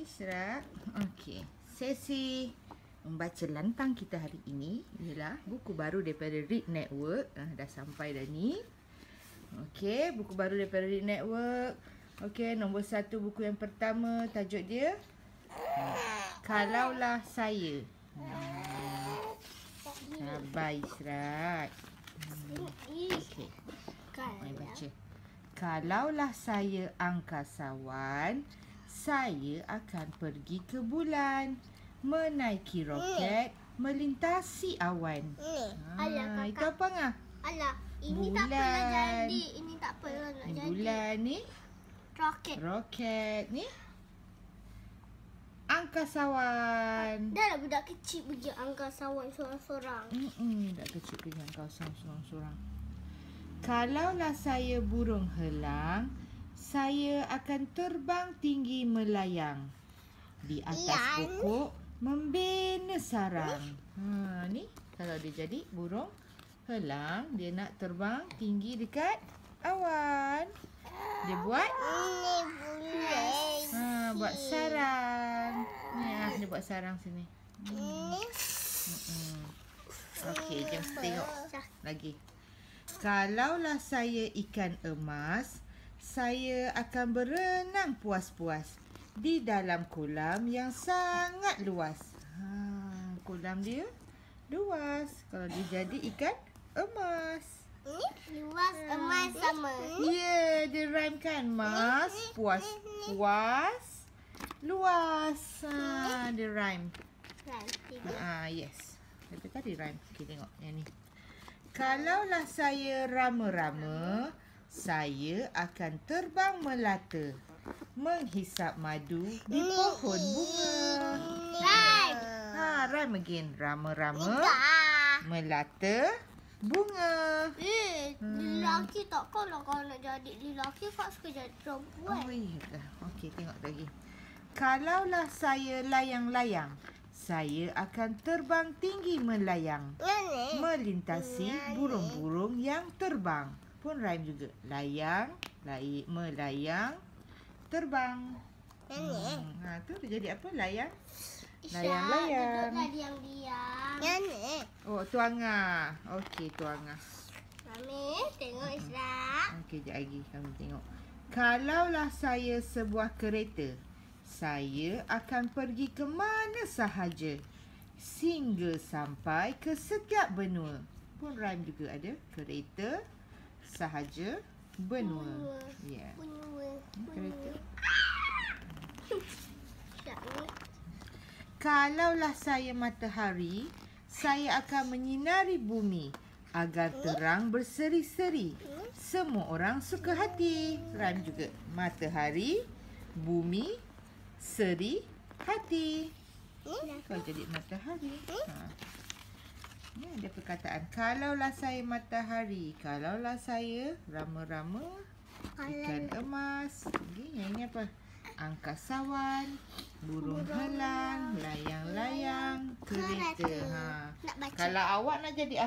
Isra. Okey, sesi membaca lantang kita hari ini ialah buku baru daripada Read Network. Dah sampai dah ni. Okey, buku baru daripada Read Network. Okey, nombor 1 buku yang pertama, tajuk dia Kalaulah Saya. Sabar Isra. Okey. Mari baca. Kalaulah saya angkasawan, saya akan pergi ke bulan, menaiki roket, melintasi awan. Alah, Itu apa ngah? Alah, ini Bulan. tak pernah jadi. Ini tak pernah nak jadi. Bulan ni Roket. roket, ni angkasawan. Dah lah budak kecil pergi angkasawan seorang-seorang. Tak kecil pergi angkasawan seorang-seorang. Kalaulah saya burung helang, saya akan terbang tinggi melayang. Di atas pokok membina sarang. Ni kalau dia jadi burung helang, dia nak terbang tinggi dekat awan. Dia buat buat sarang. Ni dia buat sarang sini. Okey, jom kita tengok lagi. Kalaulah saya ikan emas, saya akan berenang puas-puas di dalam kolam yang sangat luas. Kolam dia luas. Kalau dia jadi ikan emas. Luas, emas sama. Ya, dia rhyme kan? Emas, puas, puas, luas. Dia rhyme. Yes. Tapi tadi rhyme. Okey, tengok yang ni. Kalaulah saya rama-rama, saya akan terbang melata, menghisap madu di pohon bunga. Rhyme. Rhyme again. Rama-rama, melata, bunga. Lelaki tak kalau nak jadi lelaki, kau suka jadi perempuan. Oh, iya. Okey, tengok lagi. Kalaulah saya layang-layang, saya akan terbang tinggi melayang, melintasi burung-burung yang terbang. Pun rhyme juga. Layang, melayang, terbang. Tu dia jadi apa? Layang. Layang-layang. Duduklah diam-diam. Oh, tuanga. Okey, tuanga. Mami, tengok Isra. Okey, sekejap lagi kami tengok. Kalaulah saya sebuah kereta, saya akan pergi ke mana sahaja, sehingga sampai ke setiap benua. Pun rhyme juga ada. Kereta, sahaja, benua. Ya. Kereta. Kalaulah saya matahari, saya akan menyinari bumi agar terang berseri-seri. Semua orang suka hati. Rhyme juga. Matahari, bumi, seri, hati. Kau jadi matahari. Ni ada perkataan. Kalaulah saya matahari, kalaulah saya rama-rama, ikan emas. Yang ini apa? Angkasawan, burung helang, layang-layang, kereta. Kalau awak nak jadi apa?